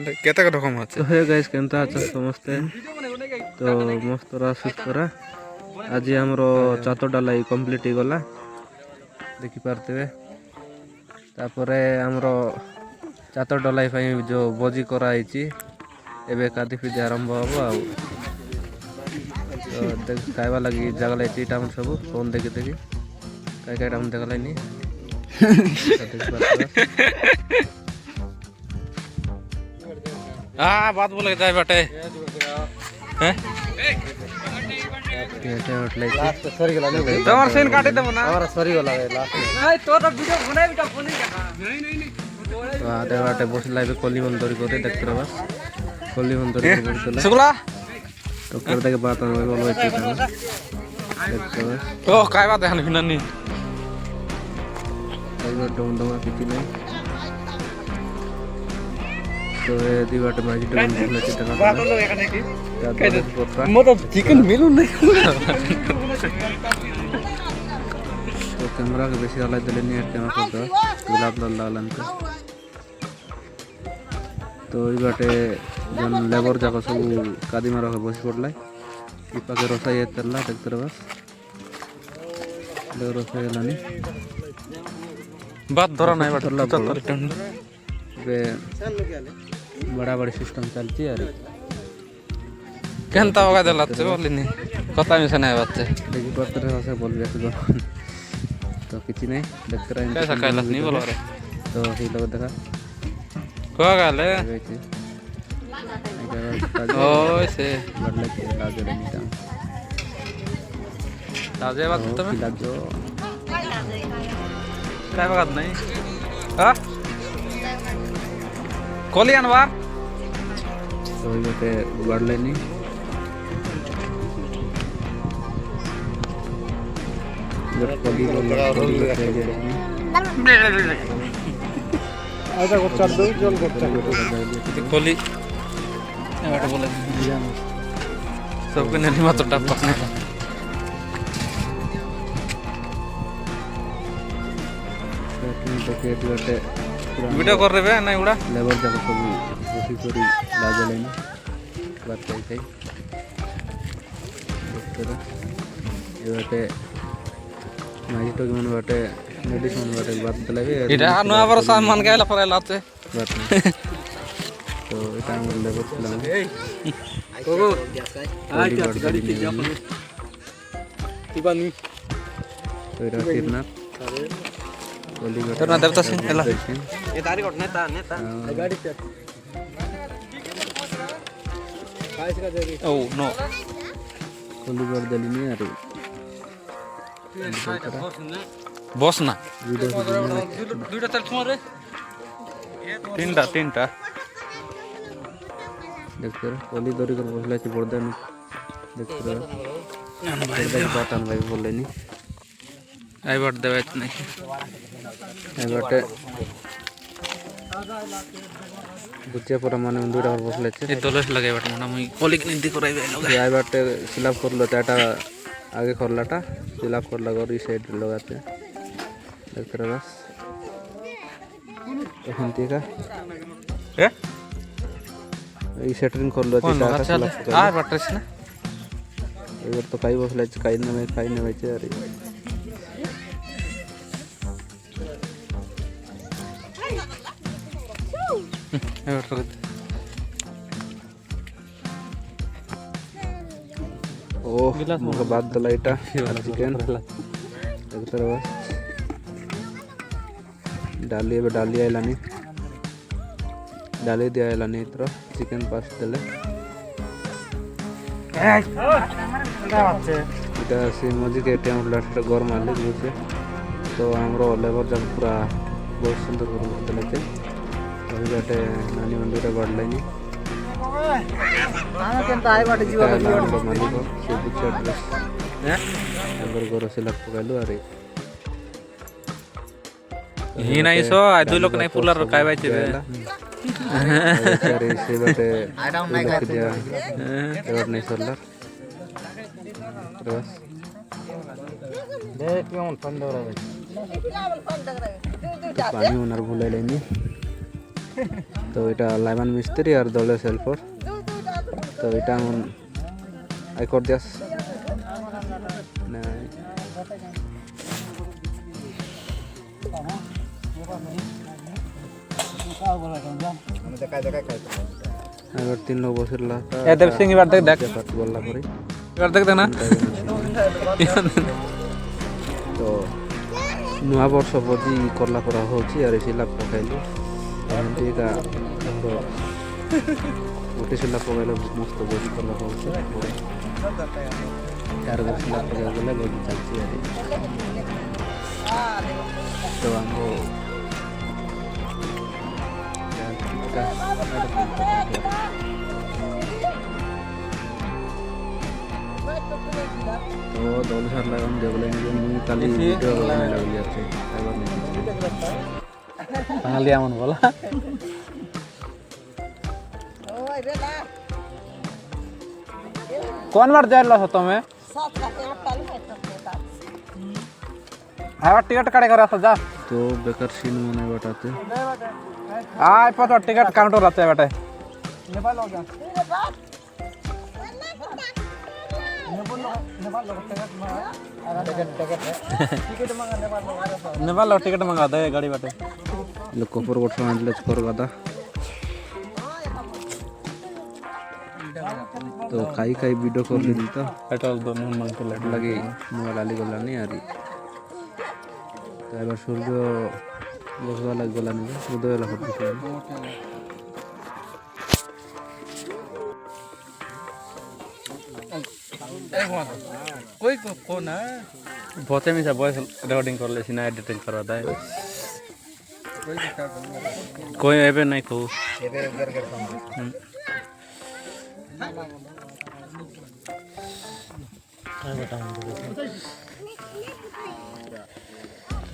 केते रकम আছে তো হে গাইস কেনতা আছো সমস্তে তো মস্তরা সুস্থরা আজি हमरो चातो डालाई कंप्लीट ही गला देखि पारतेबे तापरे हमरो चातो डालाई पई जो बोजी करा आइची एबे कादी फिदे आरंभ हबो आ तो देख खाइबा लागि जगला चीटा हम सब फोन देखि देखि काई काई हम देखला नी बात बोले जाए बटे हैं केटे उठले लास्ट सरी गला ने तोर सीन काटे देबो ना हमारा सरी गला लास्ट नहीं तो वीडियो बनाई बेटा फोन नहीं तो आधे बाटे बसला बे कोली बंदरी करे देखते रह बस कोली बंदरी करतला सुगला तो कर दे के बात हम बोलवे चीटा देखते बस ओ काय बात है ननी अगर डोंग डोंग किती नहीं तो ये दीवार पे माजी डोंग बोलना चीटा का बात लो एखाने की कैसे करता मो तो चिकन मिलू नहीं तो कैमरा के बेसी वाला दले नहीं कैमरा करता गुलाब लाल लाल अंक तो ये बाटे जन लेबर जाको सब कादी मारो के बसी पड़ला ई पाके रोसा ये तरला देखते रह बस लेबर रोसा गेलानी बात धरा नहीं बट तरला बे बड़ा बड़ी सिस्टम चलती है केनता होगा देलाते बोलिनी कथा में से नहीं बात देखि पड़ते रह से बोल बेस तो किछि नहीं देखते रह कैसा कहला नहीं बोलो रे तो ही लोग देखा को गाले ओ से बदले के लागे नहीं था ताजे बात तुम्हें लागो काय बात नहीं हां कोली अनवार तो ये पे बदले नहीं जब कोली आजा को चल दो जल को चल कोली एबाट बोले सबके नहीं मत टप पकने वीडियो कर रे बे नहीं उड़ा लेबर जाको सब बसी करी लागे लेनी बात कई कई ये बाटे माजी तो मन बाटे मेडिसिन बाटे बात दलाबे इटा नया वर्ष सामान केला पर लाते बात तो এটা আমরা লেবার ছিলাম कोगो आज गाड़ी की जा तिबानी तो এটা कितना कोली तो ना देवता सिंह एला ये तारीख उठने ता नेता गाड़ी पे काइस का देरी ओ नो कोली कर देली नहीं यार बॉस ना वीडियो दुईटा चल तुम्हारे तीनटा देखते रहो कोली दौरी कर बसला ची पड़दा नहीं देखते रहो भाई बात आन भाई बोल लेनी आई बात देवे नहीं आई बाटे बुचिया पर माने उंदुरा और बसले छे ये दोलस लगे बात मना मुई कोली की नीति कराई बे लोग आई बाटे सिलाप कर लो चाटा आगे करलाटा सिलाप कर लगा और इस साइड लगाते देखते रहो बस तो हिंदी का ए ई सेटरिंग कर लो चाटा सिलाप कर आ बाटस ना इधर तो काई बसले काई न में अरे ओह मुका बात दलाइटा चिकन देखते रहो डाली आइलानी डाली दिया आइलानी इतर चिकन पास देले এটা সে মজিকে টেম লাস্টটা গরম আলে দিয়েছে তো আমরা লেবার জব পুরা বহুত সুন্দর করে দিলেতে ওই বাটে নানি মন্দিরে বাড়লাইনি आना केनता आइ बाटे जीवा মালিক সে বুঝছে অ্যাড্রেস হ্যাঁ नंबर গরো সিলেক্ট কইলো আরে ही नहीं सो आ दुई लोग नहीं पुलर काय बाइचे बे अरे से बाटे आई डाउन नहीं कर दिया एवर नहीं सोलर बस देख क्यों फंड हो रहा है पानी ओनर भूले लेनी তো এটা লাইমান মিস্ত্রি আর দলেশ হেল্পর। তো এটা এমন আই কর দিয়াস না এবার 3 লোক বসিরলা এ দেব সিং এবার দেখ বললা পরে এবার দেখ না তো ନୂଆ ବର୍ଷ ଭୋଜି କଲା ପରା ହେଉଛି ଆରେ ଶିଲା ପକାଇଲୁ ଏମିତି ଏକା ଆମର ଗୋଟେ ଶିଲା ପକାଇଲେ ମସ୍ତ ଭୋଜି କଲା ହେଉଛି ଚାର ବର୍ଷ ଶିଲା ପକାଇ ଗଲେ ଭୋଜି ଚାଲିଛି ଆରେ ତ ଆମର तो दौड़ सार लगा देवले मुई काली वीडियो बनाने लगी अच्छे एवर नहीं बांगलिया मन बोला कौन बार जाए लो तुम्हें हाँ टिकट काटे कर जा तो बेकार सीन मने बताते हाँ पता टिकट काउंटर रहते हैं बेटे नेपाल टिकट मंगा दे गाड़ी बाटे लोग कोपर गोठा आंदले कर गदा तो काई वीडियो कर ली तो पेट्रोल दोनों मांगते लगे मोबाइल आली गलानी आरी एबार सूर्य बसवा लग गलानी उदय ला हट कोई कौन है बहुत में से वॉइस रिकॉर्डिंग कर ले सीना एडिटिंग करवा दे कोई एबे नहीं को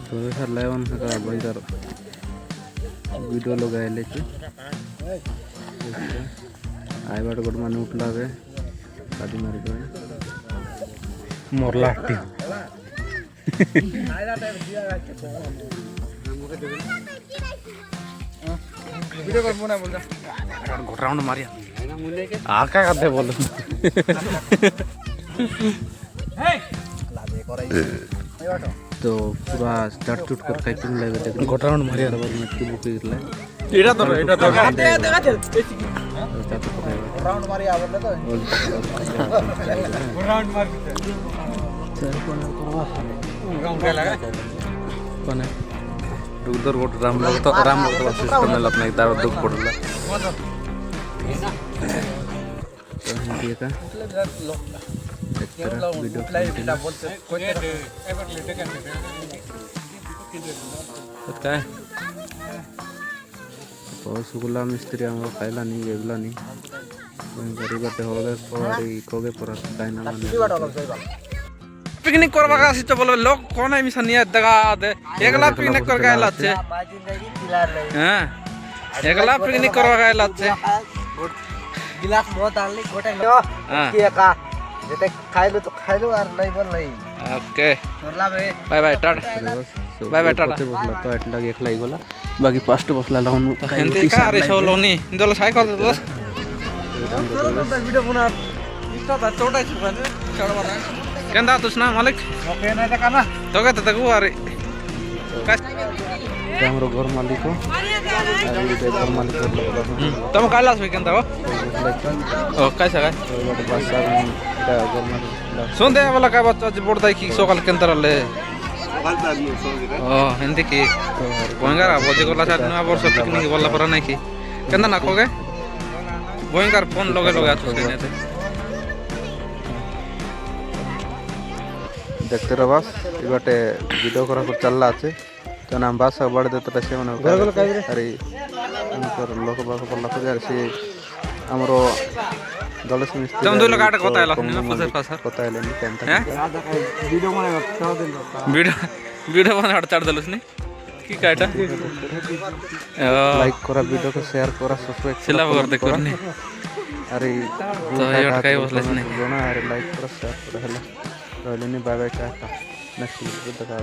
तो सर लेवन का भाई सर वीडियो लगाए लेके आए बार गोट माने उठला बे गाड़ी मारी गए मोरला टी वीडियो कर मुना बोल जा घोटाउन मारिया आ का करते बोल तो पूरा स्टार्ट चुट कर काइटिंग लगे देख घोटाउन मारिया डबल में की बुक इरला एटा तो राउंड मारी आवले तो राउंड मार गांव के लगा कौन है उधर गोट राम लोग तो सिस्टम में अपना इधर दुख पड़ला तो हिंदी का वीडियो पता है और सुगुला मिस्त्री हमको खाइला नहीं एगला नहीं गरीब बाटे होले परी कोगे पर डाइना माने पिकनिक करवा का सिस्टम बोले लोग कौन है मिशन नहीं दगा दे एकला पिकनिक कर गए लाचे हां एकला पिकनिक करवा गए लाचे गिलास बहुत डालली गोटे के का जेते खाइलो तो खाइलो और नहीं बोल नहीं ओके करला बे बाय बाय टाटा बाय बाय टाटा बसला तो एटला एकला गला बाकी पास्ट बसला लाउन हेंती का रे सोलोनी इंदोल साइकिल दो वीडियो बना इस्ता था छोटा छुपा ने चढ़वा केंदा तुसना मालिक ओके नहीं तो करना तो के तक अरे हमरो घर मालिक को अरे घर मालिक तुम कालास में केंदा हो ओ कैसा है बासा का घर मालिक सुन दे वाला का बच्चा बोर्ड की सकाल केंदा ले ओ हिंदी की गोंगार बोजे कोला साथ ना वर्ष पिकनिक बोला पर नहीं की केंदा ना कोगे गोंगार फोन लगे लगे आछो ने देखते रह बस इबाटे वीडियो करा को चलला আছে तो नाम बासा बड़ देत से माने अरे हमकर लोक बाक पल्ला को यार से हमरो दलस मिस्त्री तुम दो लोग आटे कोतायला ना फसर फसर कोतायला नहीं टेंट वीडियो बना तो दिन वीडियो बना हट चढ़ दलुस ने की काटा लाइक करा वीडियो को शेयर करा सब्सक्राइब सिला कर दे करने अरे तो ये अटकाई बसलस नहीं जोना अरे लाइक करा शेयर करा हला रहले नहीं bye bye tata next video देखा